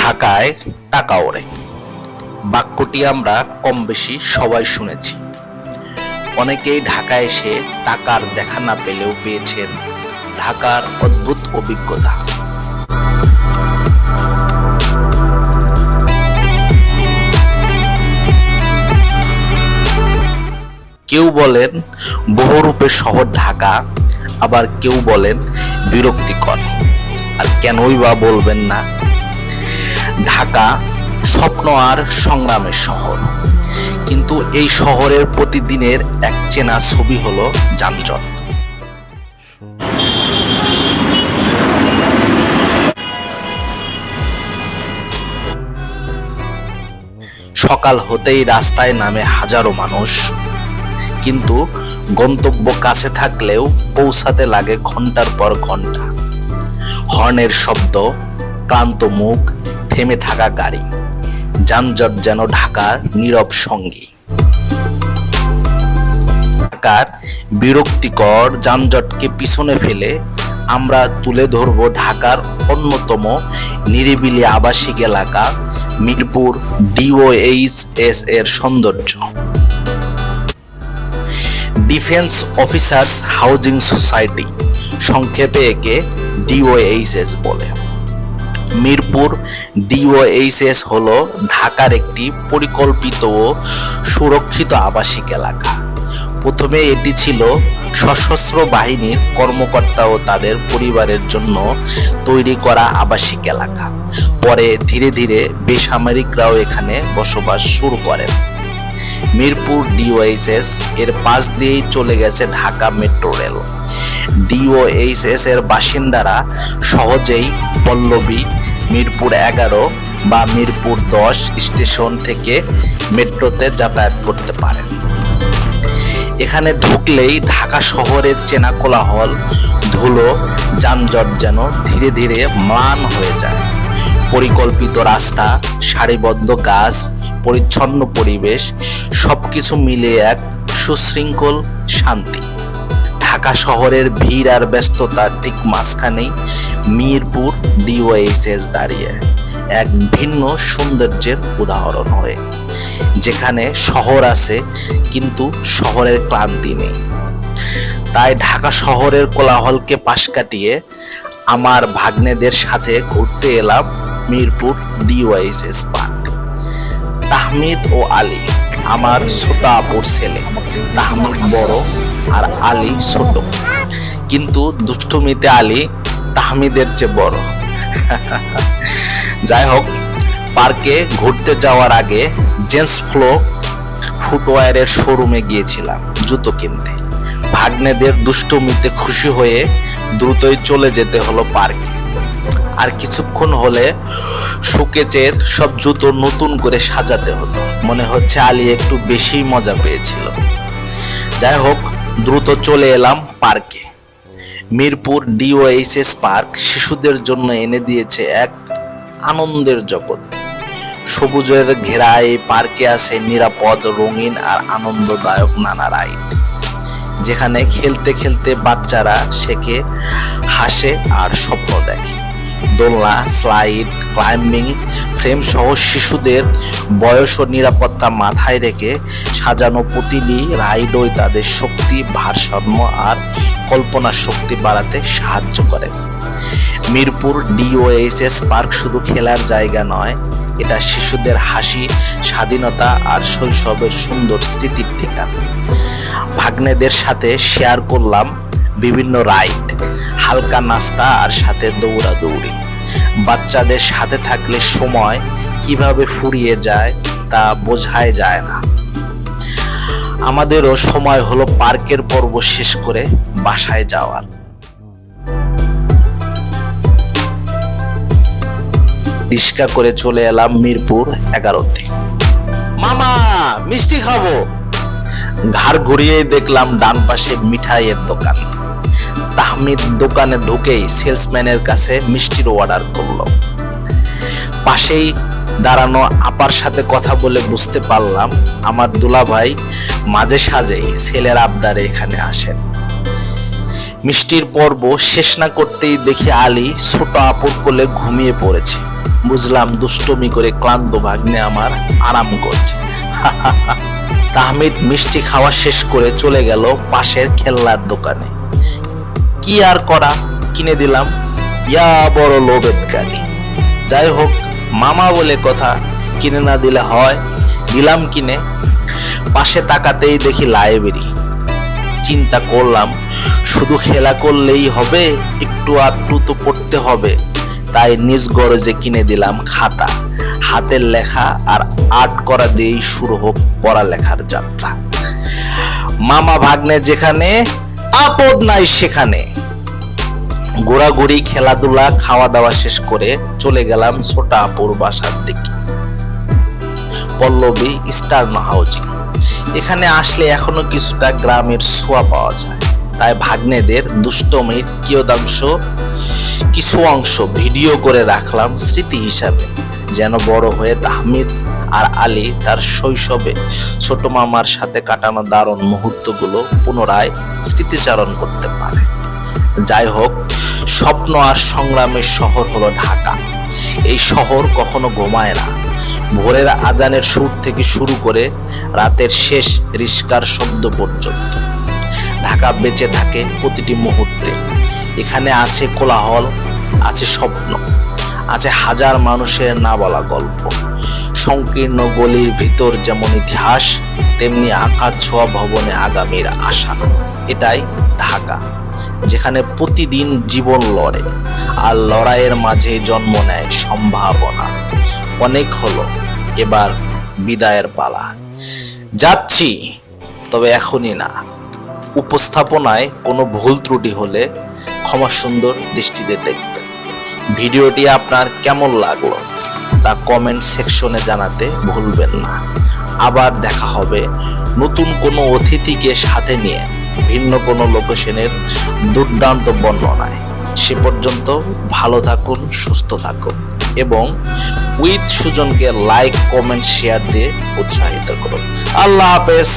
ঢাকায় টাকা ওড়ে বাক্যটি আমরা কম বেশি সবাই শুনেছি। অনেকেই ঢাকায় এসে টাকার দেখা না পেলেও পেয়েছেন ঢাকার অদ্ভুত অভিজ্ঞতা। কেউ বলেন বহুরূপের শহর ঢাকা, আবার কেউ বলেন বিরক্তিকর। আর কেনই বা বলবেন না, ঢাকা স্বপ্ন আর সংগ্রামের শহর। কিন্তু এই শহরের প্রতিদিনের এক চেনা ছবি হলো যানজট। সকাল হতেই রাস্তায় নামে হাজারো মানুষ, কিন্তু গন্তব্য কাছে থাকলেও পৌঁছাতে লাগে ঘন্টার পর ঘন্টা। হর্নের শব্দ, ক্লান্ত মুখ, থেমে থাকা গাড়ি, যানজট যেন ঢাকার নীরব সঙ্গী। ঢাকার বিরক্তিকর যানজটকে পিছনে ফেলে আমরা তুলে ধরব ঢাকার অন্যতম নিরিবিলি আবাসিক এলাকা মিরপুর DOHS এর সৌন্দর্য। ডিফেন্স অফিসার্স হাউজিং সোসাইটি, সংক্ষেপে একে DOHS বলে। মিরপুর DOHS হলো ঢাকার একটি পরিকল্পিত ও সুরক্ষিত আবাসিক এলাকা। প্রথমে এটি ছিল সশস্ত্র বাহিনীর কর্মকর্তা ও তাদের পরিবারের জন্য তৈরি করা আবাসিক এলাকা। পরে ধীরে ধীরে বেসামরিকরাও এখানে বসবাস শুরু করেন। মিরপুর DOHS এর পাশ দিয়েই চলে গেছে ঢাকা মেট্রো রেল। DOHS এর বাসিন্দারা সহজেই পল্লবী, মিরপুর 11 বা মিরপুর 10 স্টেশন থেকে মেট্রোতে যাতায়াত করতে পারেন। এখানে ঢুকলেই ঢাকা শহরের চেনা কোলাহল, ধুলো, যানজট যেন ধীরে ধীরে ম্লান হয়ে যায়। পরিকল্পিত রাস্তা, সারিবদ্ধ গাছ, পরিচ্ছন্ন পরিবেশ, সবকিছু মিলে এক সুশৃঙ্খল শান্তি। ঢাকা শহরের ভিড় আর ব্যস্ততার ঠিক মাঝখানেই মিরপুর DOHS দাঁড়িয়ে, এক ভিন্ন সৌন্দর্যের উদাহরণ হয়ে, যেখানে শহর আছে কিন্তু শহরের ক্লান্তি নেই। তাই ঢাকা শহরের কোলাহলকে পাশ কাটিয়ে আমার ভাগ্নেদের সাথে ঘুরতে এলাম মিরপুর DOHS পার্ক। তাহমিদ ও আলী আমার ছোট আপুর ছেলে। তাহমিদ বড় আর আলী ছোট, কিন্তু দুষ্টুমিতে আলী তাহমিদের চেয়ে বড়। যাই হোক, পার্কে ঘুরতে যাওয়ার আগে জেন্টস ফ্লো ফুটওয়্যারের শোরুমে গিয়েছিলাম জুতো কিনতে। ভাগ্নেদের দুষ্টুমিতে খুশি হয়ে দ্রুতই চলে যেতে হলো পার্কে। আর কিছুক্ষণ হলে শোকেজের সব জুতো নতুন করে সাজাতে হতো। মনে হচ্ছে আলী একটু বেশি মজা পেয়েছিল। যাই হোক, দ্রুত চলে এলাম পার্কে। মিরপুর DOHS পার্ক শিশুদের জন্য এনে দিয়েছে এক আনন্দের জগৎ। সবুজের ঘেরা এই পার্কে আছে নিরাপদ, রঙিন আর আনন্দদায়ক নানা রাইড, যেখানে খেলতে খেলতে বাচ্চারা শেখে, হাসে আর স্বপ্ন দেখে। দোলনা, স্লাইড, ক্লাইম্বিং ফ্রেম সহ শিশুদের বয়স ও নিরাপত্তা মাথায় রেখে সাজানো প্রতিটি রাইডই তাদের শক্তি, ভারসাম্য আর কল্পনা শক্তি বাড়াতে সাহায্য করে। মিরপুর DOHS পার্ক শুধু খেলার জায়গা নয়, এটা শিশুদের হাসি, স্বাধীনতা আর শৈশবের সুন্দর স্মৃতির ঠিকানা। ভাগ্নেদের সাথে শেয়ার করলাম বিভিন্ন রাইড, হালকা নাস্তা আর সাথে দৌড়াদৌড়ি। বাচ্চাদের সাথে থাকলে সময় কিভাবে ফুরিয়ে যায় তা বোঝাই যায় না। আমাদেরও সময় হলো পার্কের পর্ব শেষ করে বাসায় যাওয়ার। রিক্সা করে চলে এলাম মিরপুর 11-তে। মামা, মিষ্টি খাবো। ঘাড় ঘুরিয়ে দেখলাম ডান পাশে মিঠাইয়ের দোকান। তাহমিদ দোকানে ঢুকেই সেলসম্যানের কাছে মিষ্টির অর্ডার করলো। পাশেই দাঁড়ানো আপার সাথে কথা বলে বুঝতে পারলাম আমার দুলাভাই মাঝে সাঝেই ছেলের আবদারে এখানে আসেন। মিষ্টির পর্ব শেষ না করতেই দেখি আলী ছোট আপুর কোলে ঘুমিয়ে পড়েছে। বুঝলাম দুষ্টুমি করে ক্লান্ত ভাগ্নে আমার আরাম করছে। তাহমিদ মিষ্টি খাওয়া শেষ করে চলে গেল পাশের খেলনার দোকানে। কি আর করা, কিনে দিলাম। ইয়া বড় লোভেদকারী। যাই হোক, মামা বলে কথা, কিনে না দিলে হয়। দিলাম কিনে। পাশে তাকাতেই দেখি লাইব্রেরি। চিন্তা করলাম শুধু খেলা করলেই হবে, একটু আধটু তো পড়তে হবে। তাই নিজ গরজে কিনে দিলাম খাতা। হাতের লেখা আর আর্ট করা দিয়েই শুরু হোক পড়ালেখার যাত্রা। মামা ভাগ্নে যেখানে, আপদ নাই সেখানে। ঘোরাঘুরি, খেলাধুলা, খাওয়া দাওয়া শেষ করে চলে গেলাম ছোট আপুর বাসার দিকে। Pallabi eastern housing. এখানে আসলে এখনো কিছুটা গ্রামের ছোঁয়া পাওয়া যায়। তাই ভাগ্নেদের দুষ্টমির কিছু অংশ ভিডিও করে রাখলাম স্মৃতি হিসাবে, যেন বড় হয়ে তাহমিদ আর আলী তার শৈশবে ছোট মামার সাথে কাটানো দারুণ মুহূর্তগুলো পুনরায় স্মৃতিচারণ করতে পারে। যাই হোক, স্বপ্ন আর সংগ্রামের শহর হলো ঢাকা। এই শহর কখনো ঘুমায় না। ভোরের আজানের সুর থেকে শুরু করে রাতের শেষ রিস্কার শব্দ পর্যন্ত ঢাকা বেঁচে থাকে প্রতিটি মুহূর্তে। এখানে আছে কোলাহল, আছে স্বপ্ন, আছে হাজার মানুষের না বলা গল্প। সংকীর্ণ গলির ভিতর যেমন ইতিহাস, তেমনি আকাশ ছোঁয়া ভবনে আগামীর আশা। এটাই ঢাকা, যেখানে প্রতিদিন জীবন লড়ে আর লড়াইয়ের মাঝে জন্ম নেয় সম্ভাবনা। অনেক হলো, এবার বিদায়ের পালা। যাচ্ছি, তবে এখনই না। উপস্থাপনায় কোনো ভুল ত্রুটি হলে ক্ষমা সুন্দর দৃষ্টিতে দেখবেন। ভিডিওটি আপনার কেমন লাগলো তা কমেন্ট সেকশনে জানাতে ভুলবেন না। আবার দেখা হবে নতুন কোনো অতিথিকে সাথে নিয়ে ভিন্ন কোনো লোকেশনের দুর্দান্ত বর্ণনায়। সে পর্যন্ত ভালো থাকুন, সুস্থ থাকুন এবং উইথ সুজনকে লাইক, কমেন্ট, শেয়ার দিয়ে উৎসাহিত করুন। আল্লাহ হাফেজ।